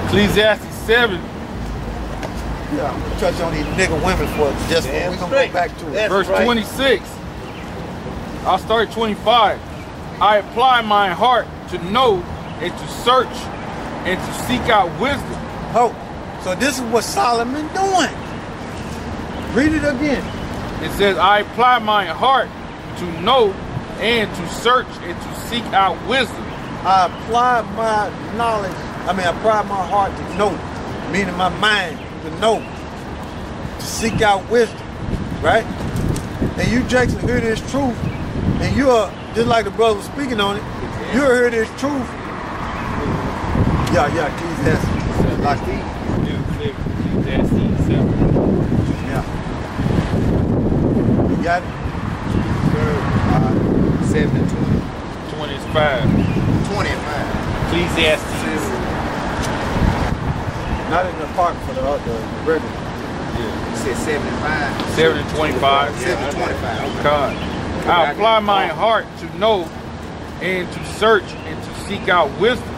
Ecclesiastes 7. Yeah, I'm gonna touch on these nigga women for just we're gonna go back to it. Verse 26. I'll start at 25. I apply my heart to know and to search and to seek out wisdom. Oh, so this is what Solomon doing. Read it again. It says, I apply my heart to know and to search and to seek out wisdom. I apply my knowledge, I apply my heart to know, meaning my mind to know, to seek out wisdom, right? And you, Jackson, hear this truth, and you are, just like the brother was speaking on it, you'll hear this truth. Yeah, Ecclesiastes. Like Ecclesiastes 7. Yeah. You got it? 7 and 20. 20 is 5. 20 and 5. Ecclesiastes. Not in the park for the regular. Yeah. You said 7 and 5. 7 and 25. 7 and 25. God. I apply my heart to know and to search and to seek out wisdom.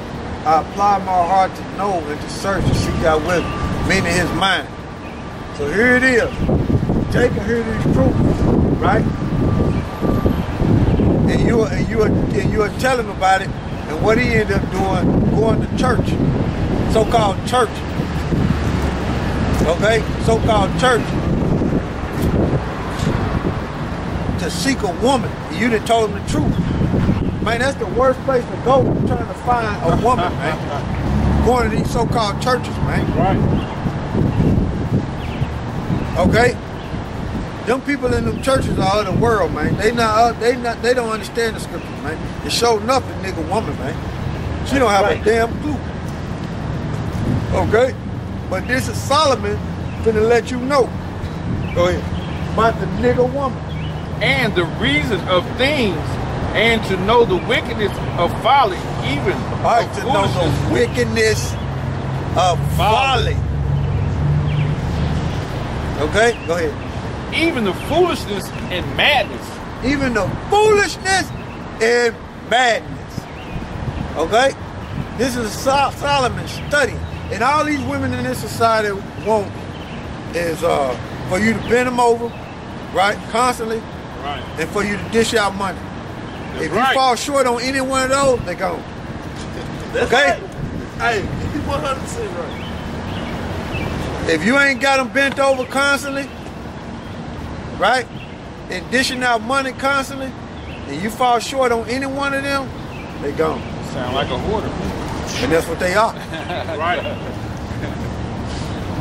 I apply my heart to know and to search and seek out wisdom, meaning his mind. So here it is. Jacob hear this truth, right? And you are telling him about it, and what he ended up doing, going to church, so-called church. Okay, so-called church, to seek a woman. You done told him the truth. Man, that's the worst place to go trying to find a woman, man. Going to these so-called churches, man. Right. Okay? Them people in them churches are of the world, man. They don't understand the scriptures, man. It showed nothing, nigga woman, man. She don't have a damn clue. Okay? But this is Solomon finna let you know. Go ahead. About the nigga woman. And the reason of things, and to know the wickedness of folly, even right, to know the wickedness of folly. Okay, go ahead. Even the foolishness and madness. Even the foolishness and madness. Okay? This is Solomon studying. And all these women in this society want is for you to bend them over, right, constantly, right, and for you to dish out money. That's if right. you fall short on any one of those, they're gone. That's okay? Right. Hey, you 100% right. If you ain't got them bent over constantly, right, and dishing out money constantly, and you fall short on any one of them, they gone. Sound like a hoarder. And that's what they are. Right.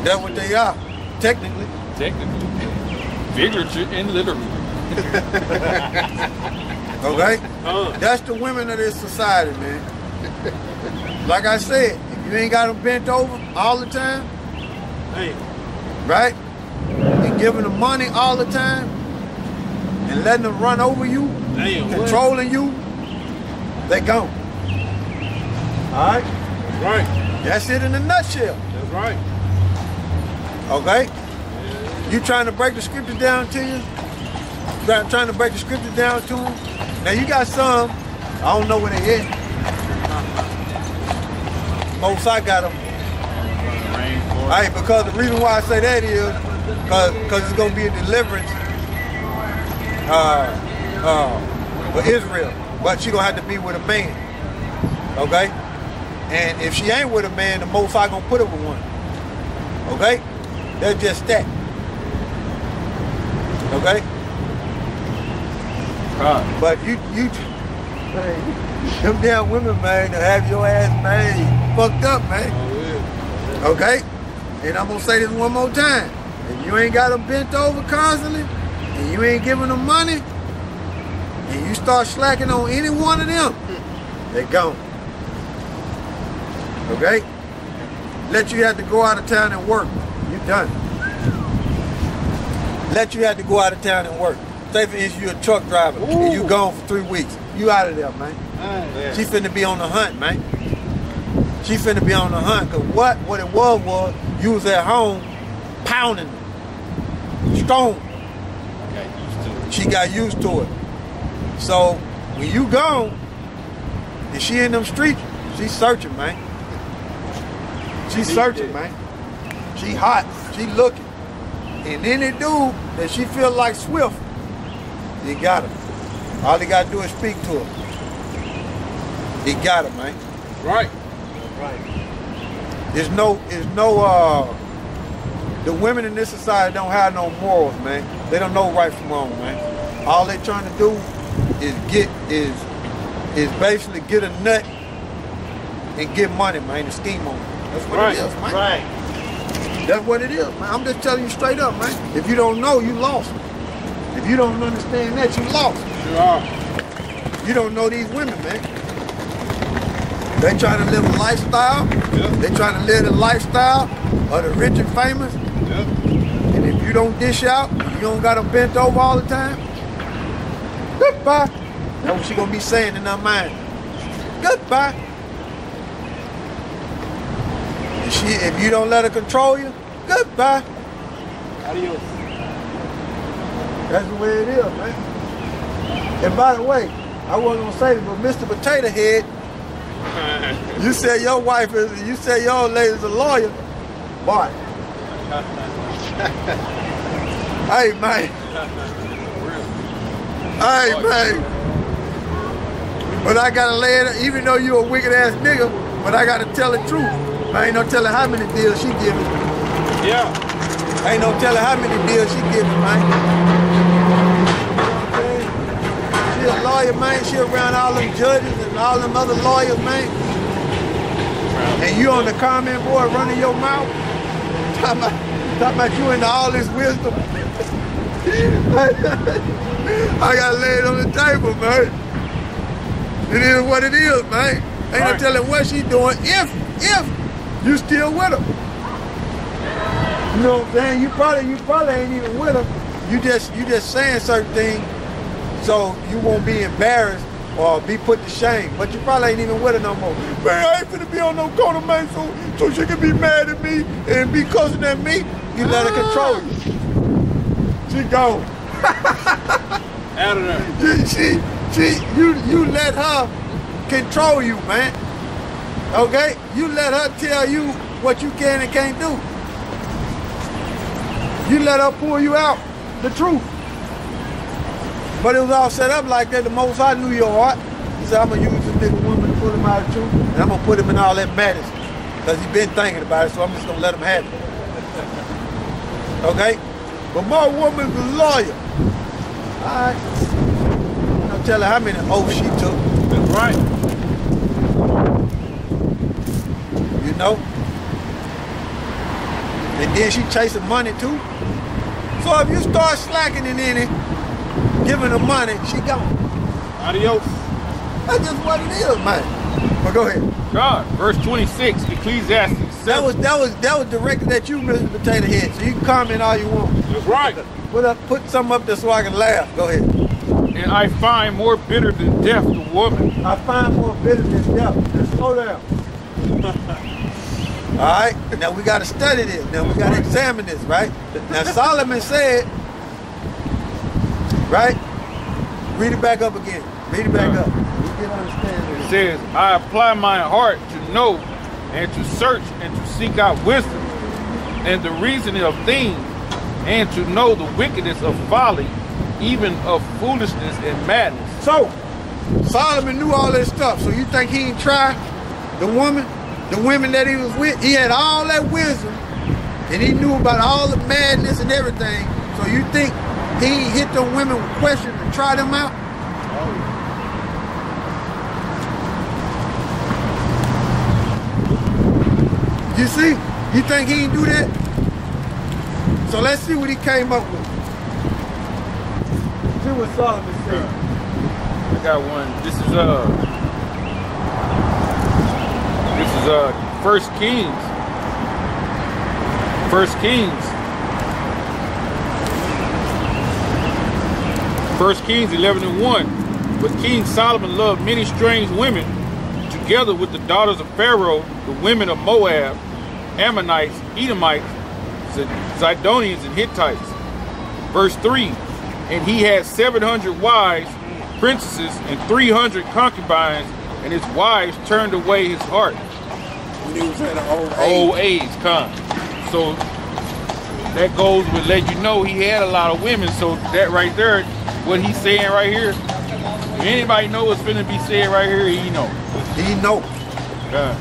That's what they are, technically. Technically. Figurative and literally. Okay? That's the women of this society, man. Like I said, if you ain't got them bent over all the time, hey, right? And giving them money all the time, and letting them run over you, controlling you, they gone. All right? Right. That's it in a nutshell. That's right. Okay? You trying to break the scriptures down to you? Trying to break the scriptures down to them? Now you got some, I don't know where they at. Most I got them. Hey, because the reason why I say that is because it's gonna be a deliverance for Israel, but she gonna have to be with a man. Okay? And if she ain't with a man, the Most High gonna put her with one. Okay? That's just that. Okay? But you them damn women, man, to have your ass made fucked up, man. Oh, yeah. Okay? And I'm gonna say this one more time. If you ain't got them bent over constantly, and you ain't giving them money, and you start slacking on any one of them, they gone. Okay? Let you have to go out of town and work. You done. Let you have to go out of town and work. Say for instance you're a truck driver and you gone for 3 weeks. You out of there, man. Yeah. She finna be on the hunt, man. She finna be on the hunt. Cause what it was you was at home pounding it. Stone. She got used to it. So when you gone and she in them streets, she's searching, man. She's searching, man. She hot. She looking. And any dude that she feel like Swift, he got her. All he got to do is speak to her. He got her, man. Right. Right. The women in this society don't have no morals, man. They don't know right from wrong, man. All they trying to do is basically get a nut and get money, man, and scheme on it. That's what it is, man. Right. That's what it is, man. I'm just telling you straight up, man. If you don't know, you lost. If you don't understand that, you lost. You are. You don't know these women, man. They trying to live a lifestyle. Yep. They trying to live the lifestyle of the rich and famous. Yep. And if you don't dish out, you don't got them bent over all the time, goodbye. That's what she gonna be saying in her mind. Goodbye. If you don't let her control you, goodbye. Adios. That's the way it is, man. And by the way, I wasn't gonna say this, but Mr. Potato Head, you said your wife is, you said your old lady's a lawyer. Boy. Hey, man. Hey, man. But I gotta lay it, even though you a wicked ass nigga, but I gotta tell the truth. I ain't no telling how many deals she giving. Yeah. I ain't no telling how many deals she giving, man. She a lawyer, man. She around all them judges and all them other lawyers, man. And you on the comment board running your mouth, talking about you into all this wisdom. I gotta lay it on the table, man. It is what it is, man. Ain't no telling what she doing if you still with her. You know what I'm saying? You probably ain't even with her. You just saying certain things so you won't be embarrassed or be put to shame. But you probably ain't even with her no more. Man, I ain't finna be on no corner, man, so she can be mad at me and be cussing at me. You let her control you. She gone. Out of there. You let her control you, man. Okay? You let her tell you what you can and can't do. You let her pull you out the truth. But it was all set up like that. The Most High knew your heart. He said, I'm going to use this nigga woman to pull him out of the truth, and I'm going to put him in all that madness. Because he's been thinking about it, so I'm just going to let him have it. Okay? But my woman's a lawyer. All right. I'll tell her how many oaths she took. That's right. You know? And then she chasing money too. So if you start slacking in any, giving her money, she gone. Adios. That's just what it is, man. But go ahead. God, verse 26, Ecclesiastes. That was directed at you, Mr. Potato Head. So you can comment all you want. That's right. Put something up there so I can laugh. Go ahead. And I find more bitter than death the woman. I find more bitter than death. Just slow down. All right, now we got to study this. Now we got to examine this, right? Now Solomon said, right? Read it back up again. Read it back up. We can understand It this. says, I apply my heart to know and to search and to seek out wisdom and the reasoning of things and to know the wickedness of folly, even of foolishness and madness. So, Solomon knew all this stuff. So you think he didn't try the women that he was with? He had all that wisdom and he knew about all the madness and everything. So you think he hit them women with questions and try them out? You see? You think he didn't do that? So let's see what he came up with. See what Solomon said. I got one. This is 1 Kings. 1 Kings 11:1. But King Solomon loved many strange women, together with the daughters of Pharaoh, the women of Moab, Ammonites, Edomites, Zidonians, and Hittites. Verse 3. And he had 700 wives, princesses, and 300 concubines, and his wives turned away his heart. When he was in old age. Old age, come. So that goes with let you know he had a lot of women. So that right there, what he's saying right here, if anybody know what's finna be said right here, he know. He know. Okay.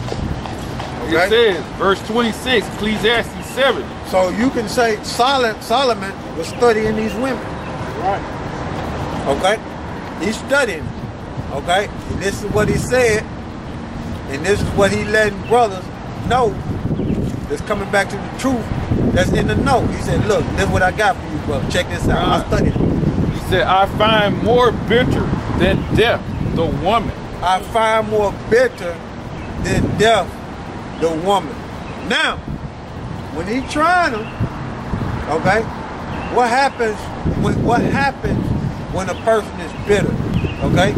It says, verse 26, Ecclesiastes 7. So you can say Solomon was studying these women. Right. Okay? He's studying. Okay? And this is what he said. And this is what he letting brothers know that's coming back to the truth that's in the know. He said, look, this is what I got for you, brother. Check this out. I studied it. He said, I find more bitter than death the woman. I find more bitter than death the woman. Now, when he trying them, okay, what happens when a person is bitter? Okay?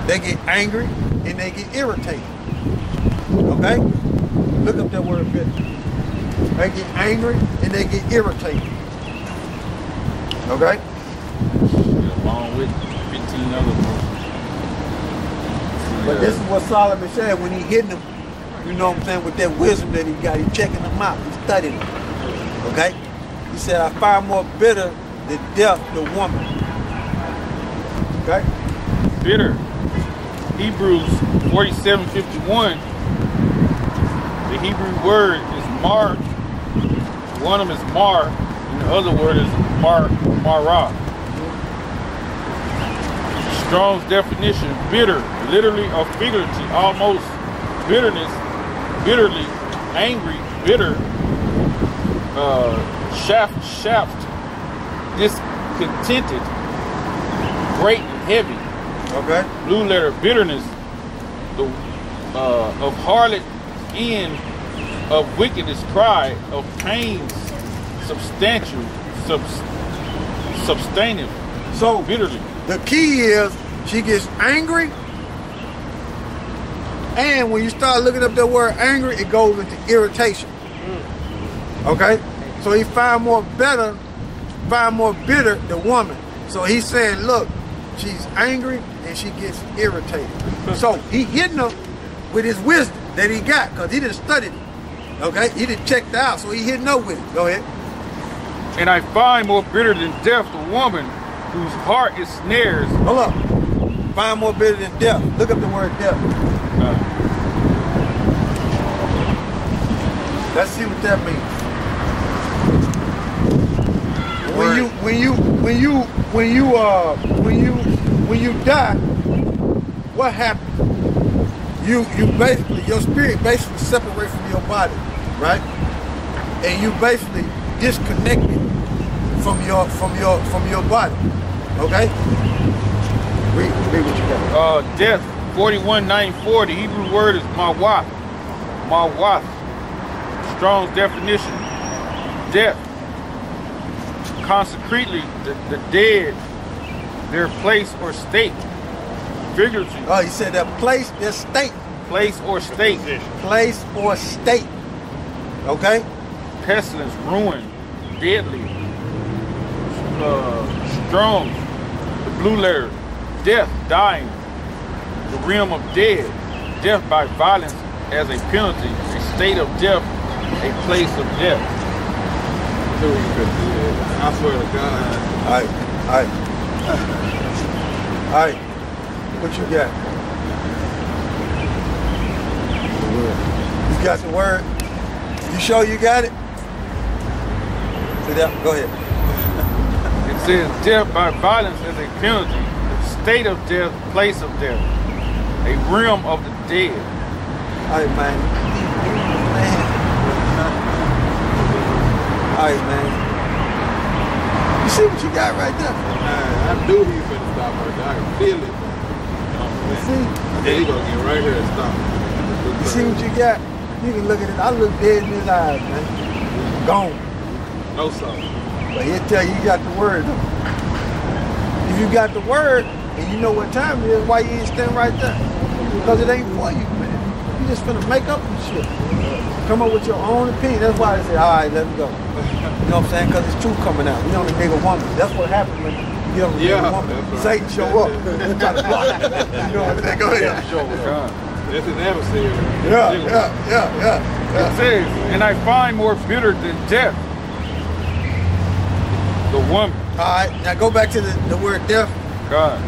They get angry and they get irritated. Okay? Look up that word bitter. They get angry and they get irritated. Okay? Along with 15 other books. But this is what Solomon said when he hitting them, you know what I'm saying, with that wisdom that he got. He checking them out. He studying them. Okay? He said, I find more bitter than death the woman. Okay? Bitter. Hebrews 47:51. The Hebrew word is mar. One of them is mar, and the other word is marah. Strong's definition: bitter, literally or figuratively, almost bitterness, bitterly, angry, bitter, shaft, discontented, great and heavy. Okay. Blue letter, bitterness, the of harlot end, of wickedness cry, of pains, substantive. So bitterly. the key is she gets angry, and when you start looking up that word angry, it goes into irritation. Okay? So he find more bitter the woman. So he's saying, look, she's angry and she gets irritated. So he hitting her with his wisdom that he got, because he didn't study it. Okay? He didn't check it out, so he hitting her with it. Go ahead. And I find more bitter than death the woman whose heart is snares. Hold up. Find more bitter than death. Look up the word death. Let's see what that means. When you die, what happens? You basically, your spirit basically separates from your body, right? And you basically disconnected from your body. Okay? Read what you got. Death 41:940. The Hebrew word is mawat. Strong's definition: death. Consecrately, the dead, their place or state. Figuratively. Oh, you said that place, their state. Place or state. Place or state. Okay? Pestilence, ruin, deadly. Strong, the blue letter. Death, dying. The realm of dead. Death by violence as a penalty. A state of death, a place of death. I swear to God. All right. What you got? You got the word? You sure you got it? Go ahead. It says death by violence as a penalty. State of death, place of death. A realm of the dead. All right, man. All right, man. You see what you got right there? I knew he was finna stop right there. I can feel it. You see? Yeah, he gonna get right here and stop. You see what you got? You can look at it. I look dead in his eyes, man. Gone. No sauce. But he'll tell you got the word. If you got the word and you know what time it is, why you ain't stand right there? Because it ain't for you, man. You just finna make up some shit. Come up with your own opinion. That's why they say, all right, let's go. You know what I'm saying? Because it's truth coming out. You know the nigga woman. That's what happens when you know the nigga woman. Right. Satan show up. You know what I'm saying? Go ahead. Show up. That's his adversary. It says, and I find more bitter than death, the woman. All right, now go back to the word death. God.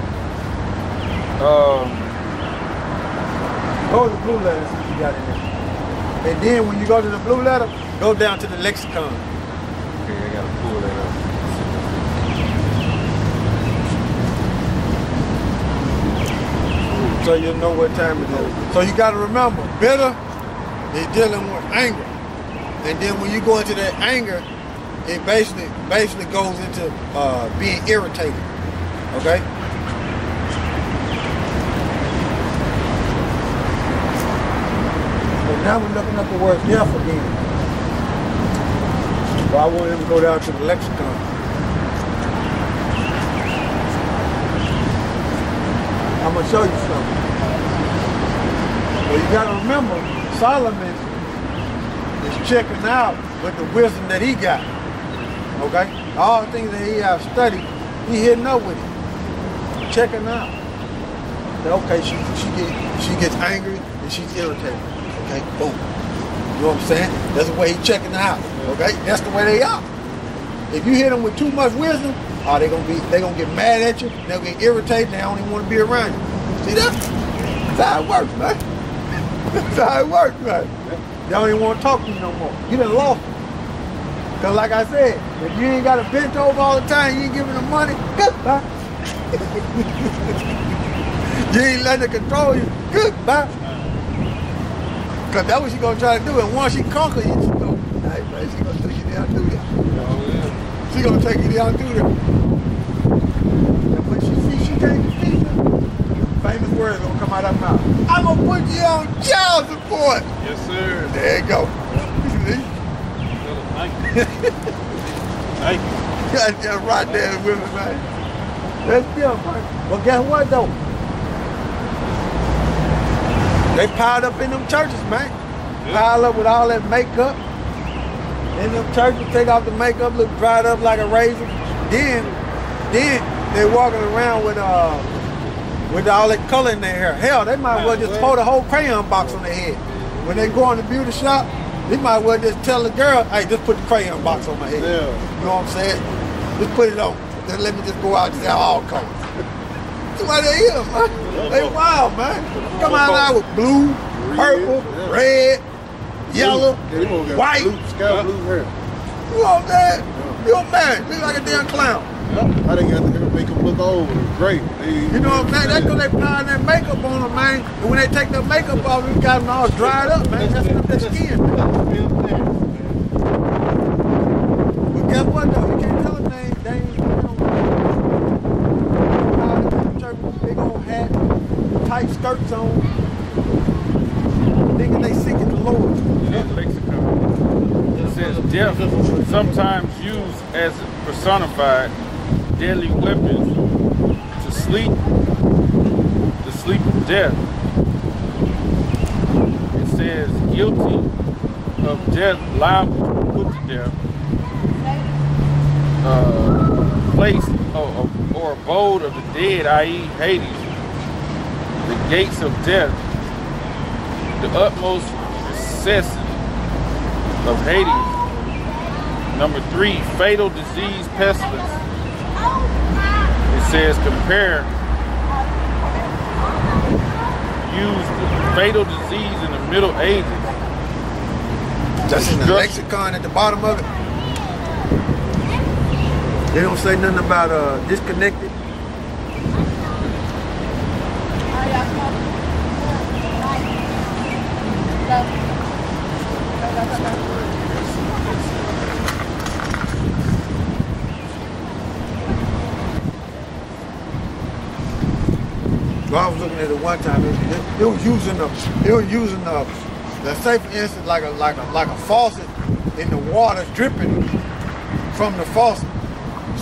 Go to the blue letter, see what you got in there. And then when you go to the blue letter, go down to the lexicon. Okay, I gotta pull that up. So you'll know what time it is. So you gotta remember, bitter is dealing with anger. And then when you go into that anger, it basically goes into being irritated. Okay? So now we're looking up the word death again. So I want him to go down to the lexicon. I'm gonna show you something. Well, you gotta remember, Solomon is checking out with the wisdom that he got. Okay? All the things that he has studied, he hitting up with it. Checking out. Okay, she gets angry and she's irritated. Okay, boom. You know what I'm saying? That's the way he's checking out. Okay? That's the way they are. If you hit them with too much wisdom, they gonna get mad at you, they'll get irritated, and they don't even want to be around you. See that? That's how it works, man. That's how it works, man. They don't even want to talk to you no more. You done lost them. Cause like I said, if you ain't got a bench over all the time, you ain't giving them money, goodbye. You ain't letting it control you, goodbye. Cause that's what she gonna try to do, and once she conquer you, she go, hey man, she gonna take you down through there. She gonna take you down through there. And when she see she can't defeat you, famous words gonna come out of her mouth. I'm gonna put you on child support. Yes, sir. There you go. Thank you. Thank you. God damn right there, women, man. That's them, man. Well, guess what though? They piled up in them churches, man. Piled up with all that makeup. In them churches, take off the makeup, look dried up like a razor. Then they walking around with all that color in their hair. Hell, they might as well just pour the whole crayon box on their head. When they go in the beauty shop, they might as well just tell the girl, hey, just put the crayon box on my head. Yeah. You know what I'm saying? Just put it on. Then let me just go out and just have all colors. That's why they is, man. They wild, man. Come out with blue, purple, red, yellow, white. Sky blue hair. You know what I'm saying? You're mad. Look like a damn clown. I didn't have to make them look old and great. You know what I'm saying? That's because they piling that makeup on them, man. And when they take that makeup off, they got them all dried up, man. That's up their skin. But guess what, though? You can't tell them they ain't, big old hat, tight skirts on. Thinking they seeking the Lord. It says death, sometimes used as personified deadly weapons to sleep, the sleep of death. It says guilty of death, liable to be put to death, place or abode of the dead, i.e. Hades, the gates of death, the utmost recesses of Hades. Number 3, fatal disease, pestilence. It says compare, use fatal disease in the Middle Ages. That's in the lexicon at the bottom of it. They don't say nothing about disconnected. Well, I was looking at it one time. It was using the let's say for instance like a faucet, and the water dripping from the faucet.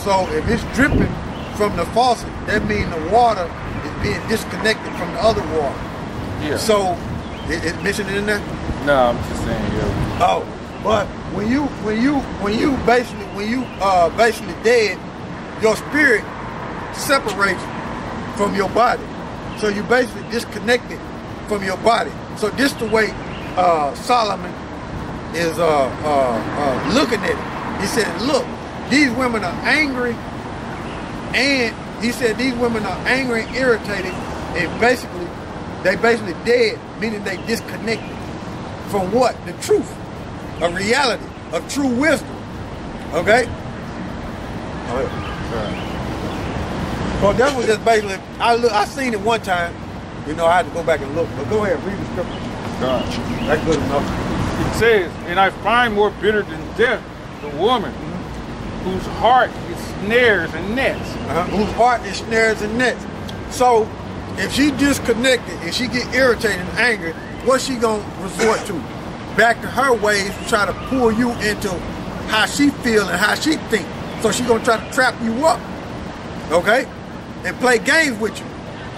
So if it's dripping from the faucet, that means the water is being disconnected from the other water. Yeah. So it's mentioned in there. No, I'm just saying, yeah. Oh, but when you basically dead, your spirit separates from your body. So you basically disconnected from your body. So this the way Solomon is looking at it. He said, look, these women are angry, and he said these women are angry and irritated, and they basically dead, meaning they disconnected from what? The truth, a reality, of true wisdom. Okay? So that was just basically, I seen it one time, you know, I had to go back and look, but go ahead, read the scripture. That's good enough. It says, and I find more bitter than death the woman whose heart is snares and nets. Whose heart is snares and nets. So if she disconnected, if she get irritated and angry, what's she gonna resort to? Back to her ways to try to pull you into how she feel and how she think. So she gonna try to trap you up, okay, and play games with you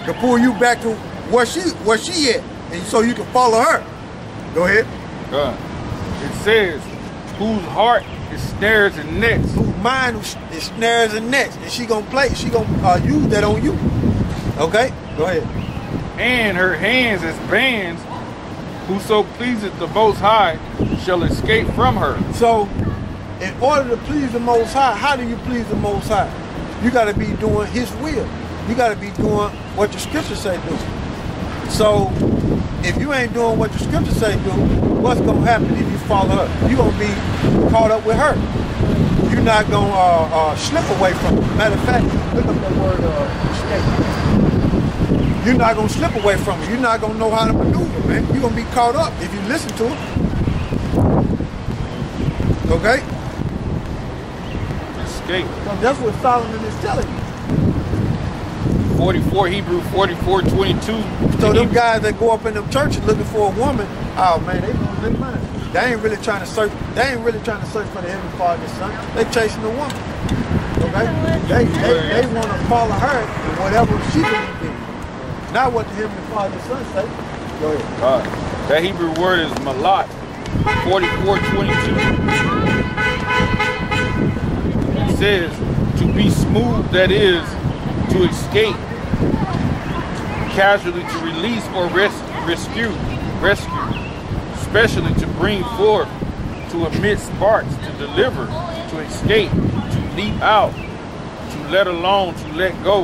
to pull you back to where she at, and so you can follow her. Go ahead. It says, whose heart is snares and nets. Whose mind is snares and nets, and she gonna use that on you. Okay, go ahead. And her hands as bands. Whoso pleaseth the Most High shall escape from her. So, in order to please the Most High, how do you please the Most High? You got to be doing His will. You got to be doing what the Scriptures say do. So, if you ain't doing what the Scriptures say do, what's going to happen if you follow her? You're going to be caught up with her. You're not going to slip away from her. Matter of fact, look up that word escape. You're not going to slip away from her. You're not going to know how to maneuver, man. You're going to be caught up if you listen to her. Okay? Escape. So that's what Solomon is telling you. 44, Hebrew 44:22. So them guys that go up in them churches looking for a woman, oh man, they lose their mind. They ain't really trying to search. They ain't really trying to search for the Heavenly Father's Son. They chasing the woman. Okay? They want to follow her in whatever she believes in. Not what the Heavenly Father's Son say. Go ahead. That Hebrew word is malot. 44:22. It says, to be smooth, that is, to escape, casually to release or rescue, especially to bring forth, to emit sparks, to deliver, to escape, to leap out, to let alone, to let go.